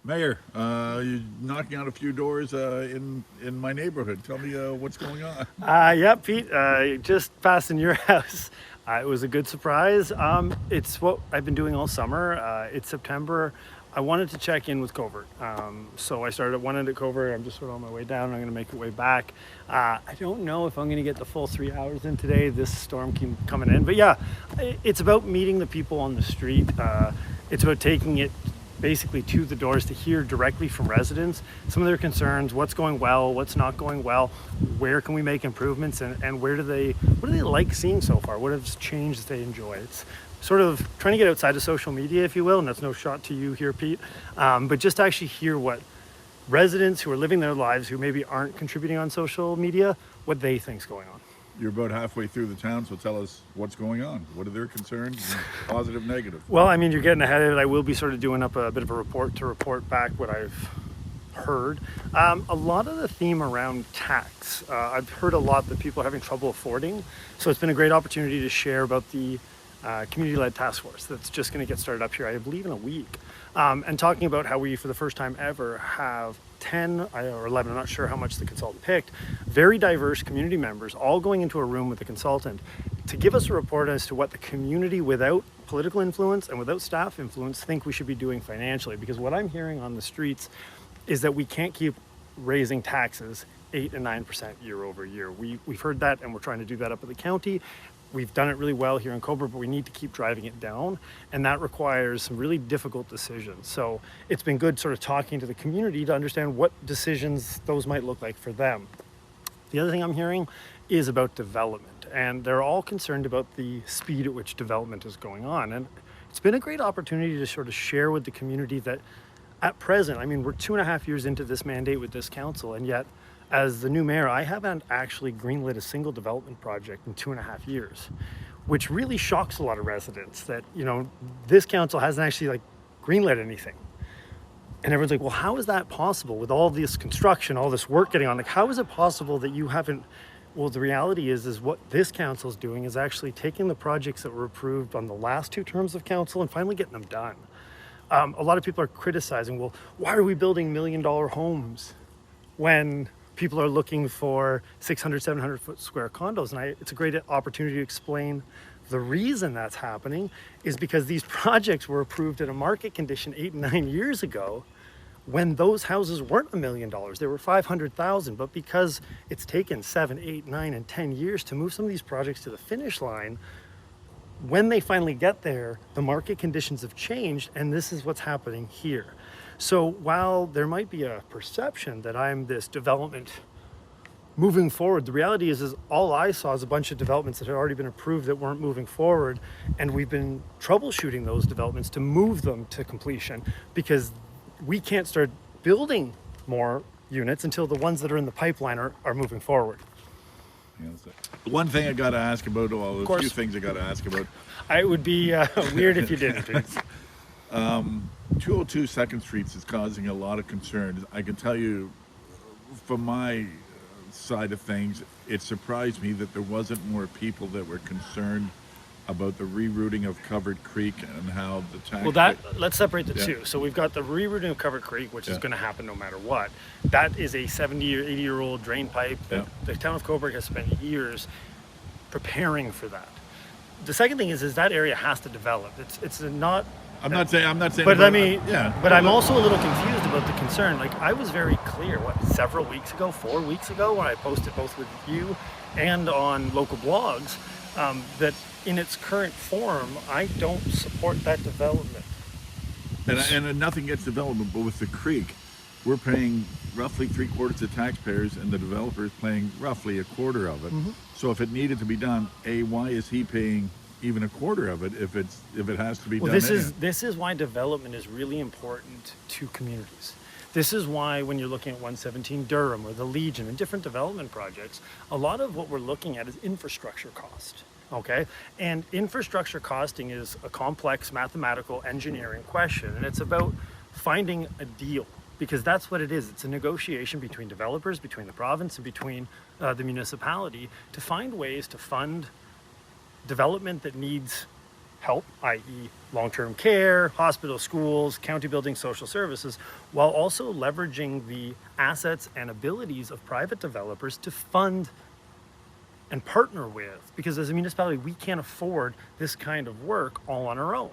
Mayor, you're knocking on a few doors in my neighborhood. Tell me what's going on. Yeah, Pete, just passing your house. It was a good surprise. It's what I've been doing all summer. It's September. I wanted to check in with Covert. So I started at one end at Covert. I'm just sort of on my way down. I'm going to make it way back. I don't know if I'm going to get the full 3 hours in today. This storm keeps coming in. But yeah, it's about meeting the people on the street. It's about taking it basically to the doors to hear directly from residents some of their concerns, what's going well, what's not going well, where can we make improvements, and what do they like seeing so far, what has changed that they enjoy. It's sort of trying to get outside of social media, if you will, and that's no shot to you here, Pete, but just to actually hear what residents who are living their lives who maybe aren't contributing on social media, what they think's going on. You're about halfway through the town, so tell us what's going on. What are their concerns, positive, negative? Well, I mean, you're getting ahead of it. I will be sort of doing up a bit of a report to report back what I've heard. A lot of the theme around tax. I've heard a lot that people are having trouble affording. So it's been a great opportunity to share about the community-led task force that's just going to get started up here, I believe, in a week. And talking about how we, for the first time ever, have 10 or 11, I'm not sure how much the consultant picked, very diverse community members all going into a room with the consultant to give us a report as to what the community without political influence and without staff influence think we should be doing financially. Because what I'm hearing on the streets is that we can't keep raising taxes 8 and 9% year over year. We've heard that, and we're trying to do that up at the county. We've done it really well here in Cobra, but we need to keep driving it down, and that requires some really difficult decisions. So it's been good sort of talking to the community to understand what decisions those might look like for them. The other thing I'm hearing is about development, and they're all concerned about the speed at which development is going on. And it's been a great opportunity to sort of share with the community that at present, I mean, we're 2.5 years into this mandate with this council, and yet as the new mayor, I haven't actually greenlit a single development project in 2.5 years, which really shocks a lot of residents that, you know, this council hasn't actually like greenlit anything. And everyone's like, well, how is that possible with all this construction, all this work getting on? Like, how is it possible that you haven't? Well, the reality is what this council is doing is actually taking the projects that were approved on the last 2 terms of council and finally getting them done. A lot of people are criticizing, well, why are we building $1 million homes when people are looking for 600, 700 foot square condos? And it's a great opportunity to explain the reason that's happening is because these projects were approved at a market condition 8 and 9 years ago when those houses weren't $1 million, they were 500,000. But because it's taken 7, 8, 9, and 10 years to move some of these projects to the finish line, when they finally get there, the market conditions have changed, and this is what's happening here. So while there might be a perception that I'm this development moving forward, the reality is all I saw is a bunch of developments that had already been approved that weren't moving forward, and we've been troubleshooting those developments to move them to completion because we can't start building more units until the ones that are in the pipeline are moving forward. Yeah, one thing I got to ask about, well, a few things I got to ask about. It would be weird if you didn't. 202 2nd Street is causing a lot of concern. I can tell you from my side of things, it surprised me that there wasn't more people that were concerned about the rerouting of Covered Creek and how the tax... Well, let's separate the two. So we've got the rerouting of Covered Creek, which is going to happen no matter what. That is a 70 or 80-year-old drain pipe that the town of Coburg has spent years preparing for that. The second thing is that area has to develop. It's not... I'm not saying. But But I'm also a little confused about the concern. Like, I was very clear, several weeks ago, 4 weeks ago, when I posted both with you and on local blogs, that in its current form, I don't support that development. And nothing gets development, but with the creek, we're paying roughly 3/4 of taxpayers, and the developer is paying roughly 1/4 of it. Mm-hmm. So if it needed to be done, why is he paying even 1/4 of it if it has to be done? This is why development is really important to communities. This is why when you're looking at 117 Durham or the Legion and different development projects, a lot of what we're looking at is infrastructure cost. Okay, and infrastructure costing is a complex mathematical engineering question, and it's about finding a deal, because that's what it is. It's a negotiation between developers, between the province, and between the municipality to find ways to fund development that needs help, i.e. long-term care, hospitals, schools, county buildings, social services, while also leveraging the assets and abilities of private developers to fund and partner with, because as a municipality, we can't afford this kind of work all on our own.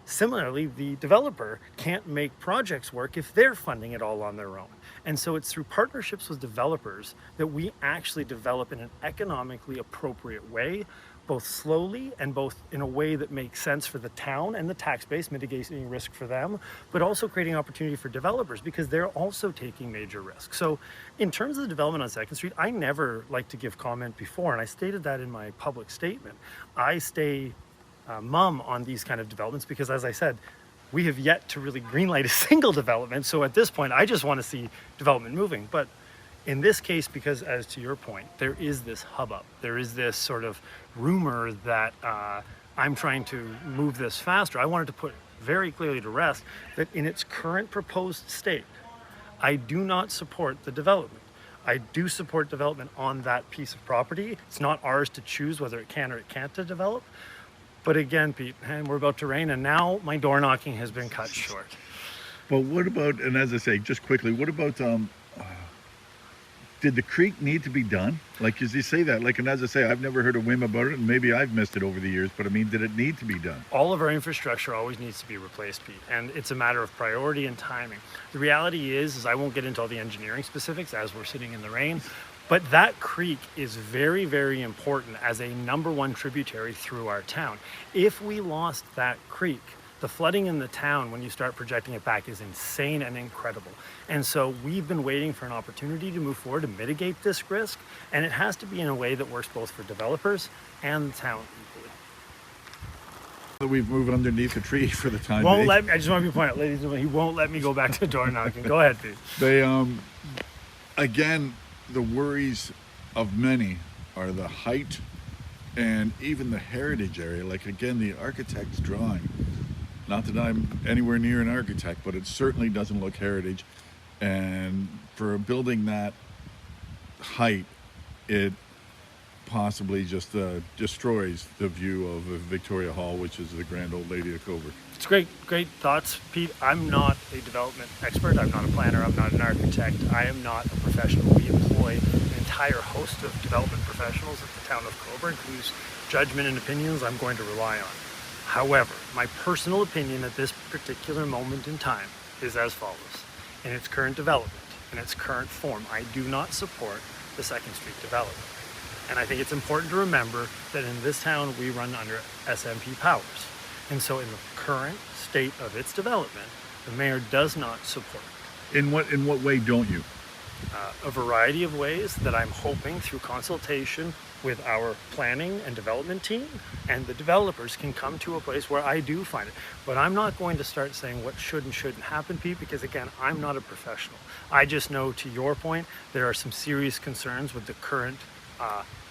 Similarly, the developer can't make projects work if they're funding it all on their own. And so it's through partnerships with developers that we actually develop in an economically appropriate way, both slowly and both in a way that makes sense for the town and the tax base, mitigating risk for them, but also creating opportunity for developers because they're also taking major risks. So in terms of the development on 2nd Street, I never like to give comment before, and I stated that in my public statement. I stay mum on these kind of developments because, as I said, we have yet to really greenlight a single development. So at this point, I just want to see development moving. But in this case, because as to your point, there is this hubbub, there is this sort of rumor that I'm trying to move this faster. I wanted to put very clearly to rest that in its current proposed state, I do not support the development. I do support development on that piece of property. It's not ours to choose whether it can or it can't to develop. But again, Pete, and we're about to rain, and now my door knocking has been cut short. Well, what about, and as I say, just quickly, what about, did the creek need to be done? Like, as you say that, like, and as I say, I've never heard a whim about it, and maybe I've missed it over the years, but I mean, did it need to be done? All of our infrastructure always needs to be replaced, Pete, and it's a matter of priority and timing. The reality is I won't get into all the engineering specifics as we're sitting in the rain, but that creek is very, very important as a #1 tributary through our town. If we lost that creek, the flooding in the town, when you start projecting it back, is insane and incredible. And so we've been waiting for an opportunity to move forward to mitigate this risk, and it has to be in a way that works both for developers and the town equally. We've moved underneath a tree for the time Won't being. let me, I just want to be pointed out, ladies and gentlemen, he won't let me go back to door knocking. Go ahead, Pete. They, again, the worries of many are the height and even the heritage area. Like, again, the architect's drawing. Not that I'm anywhere near an architect, but it certainly doesn't look heritage. And for a building that height, it possibly just destroys the view of Victoria Hall, which is the grand old lady of Coburg. It's great thoughts, Pete. I'm not a development expert. I'm not a planner. I'm not an architect. I am not a professional. We employ an entire host of development professionals at the town of Coburg whose judgment and opinions I'm going to rely on. However, my personal opinion at this particular moment in time is as follows. In its current development, in its current form, I do not support the 2nd Street development. And I think it's important to remember that in this town, we run under SMP powers. And so in the current state of its development, the mayor does not support it. In what way don't you? A variety of ways that I'm hoping through consultation with our planning and development team and the developers can come to a place where I do find it. But I'm not going to start saying what should and shouldn't happen, Pete, because again, I'm not a professional. I just know, to your point, there are some serious concerns with the current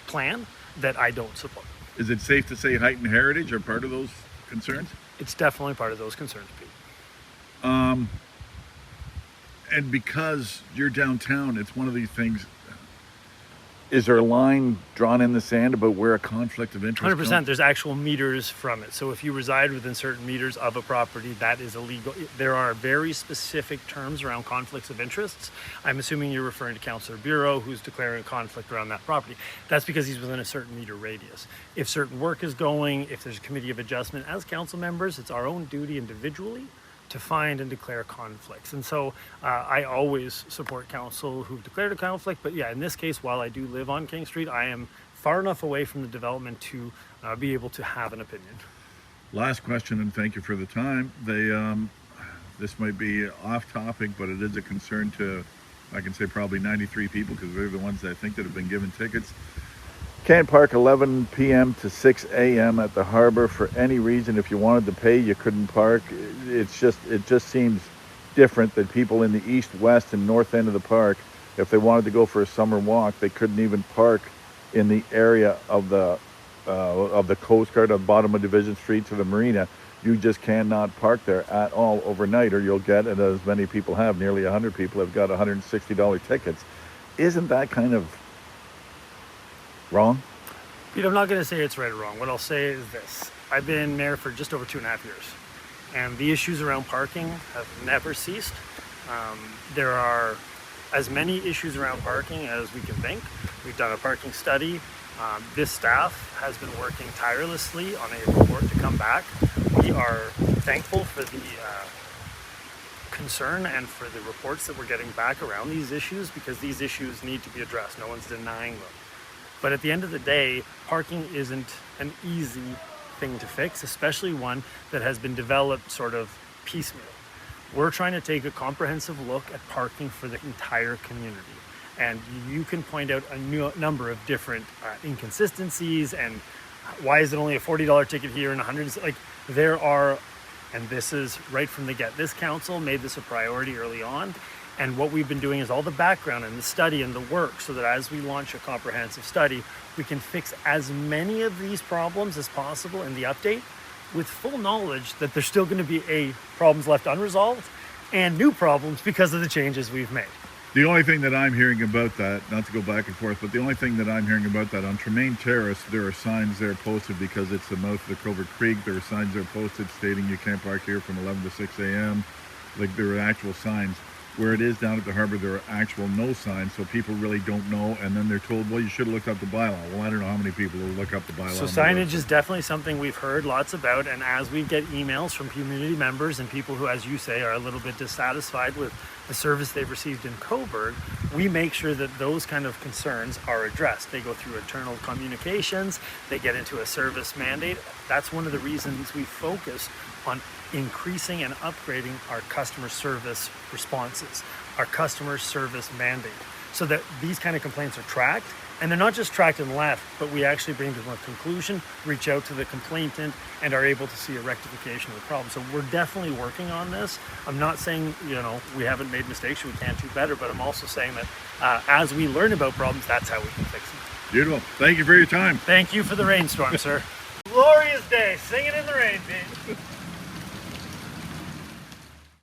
plan that I don't support. Is it safe to say height and heritage are part of those concerns? It's definitely part of those concerns, Pete. And because you're downtown, it's one of these things. Is there a line drawn in the sand about where a conflict of interest 100%. comes? There's actual meters from it. So if you reside within certain meters of a property, that is illegal. There are very specific terms around conflicts of interests. I'm assuming you're referring to Councillor Bureau, who's declaring a conflict around that property. That's because he's within a certain meter radius. If certain work is going, if there's a committee of adjustment, as council members, it's our own duty individually to find and declare conflicts. And so I always support council who've declared a conflict. But yeah, in this case, while I do live on King Street, I am far enough away from the development to be able to have an opinion. Last question, and thank you for the time. This might be off topic, but it is a concern to, I can say probably 93 people, because they're the ones that I think that have been given tickets. Can't park 11 p.m. to 6 a.m. at the harbor for any reason. If you wanted to pay, you couldn't park. It just seems different that people in the east, west, and north end of the park, if they wanted to go for a summer walk, they couldn't even park in the area of the Coast Guard, at the bottom of Division Street to the marina. You just cannot park there at all overnight, or you'll get, and as many people have, nearly 100 people have got $160 tickets. Isn't that kind of wrong? Pete, I'm not going to say it's right or wrong. What I'll say is this. I've been mayor for just over 2.5 years, and the issues around parking have never ceased. There are as many issues around parking as we can think. We've done a parking study. This staff has been working tirelessly on a report to come back. We are thankful for the concern and for the reports that we're getting back around these issues, because these issues need to be addressed. No one's denying them. But at the end of the day, parking isn't an easy thing to fix, especially one that has been developed sort of piecemeal. We're trying to take a comprehensive look at parking for the entire community. And you can point out a number of different inconsistencies, and why is it only a $40 ticket here and 100? Like, there are, and this is right from the get. This council made this a priority early on. And what we've been doing is all the background and the study and the work, so that as we launch a comprehensive study, we can fix as many of these problems as possible in the update, with full knowledge that there's still going to be problems left unresolved and new problems because of the changes we've made. The only thing that I'm hearing about that, not to go back and forth, but the only thing that I'm hearing about that, on Tremaine Terrace, there are signs there posted because it's the mouth of the Covert Creek. There are signs there posted stating you can't park here from 11 to 6 a.m. Like, there are actual signs. Where it is down at the harbor, there are actual no signs, so people really don't know, and then they're told, well, you should have looked up the bylaw. Well, I don't know how many people will look up the bylaw. So signage is definitely something we've heard lots about, and as we get emails from community members and people who, as you say, are a little bit dissatisfied with the service they've received in Coburg, we make sure that those kind of concerns are addressed. They go through internal communications, they get into a service mandate. That's one of the reasons we focus on increasing and upgrading our customer service responses, our customer service mandate, so that these kind of complaints are tracked, and they're not just tracked and left, but we actually bring them to a conclusion, reach out to the complainant, and are able to see a rectification of the problem. So we're definitely working on this. I'm not saying, we haven't made mistakes, we can't do better, but I'm also saying that as we learn about problems, that's how we can fix them. Beautiful. Thank you for your time. Thank you for the rainstorm, sir. Glorious day, singing in the rain, Pete.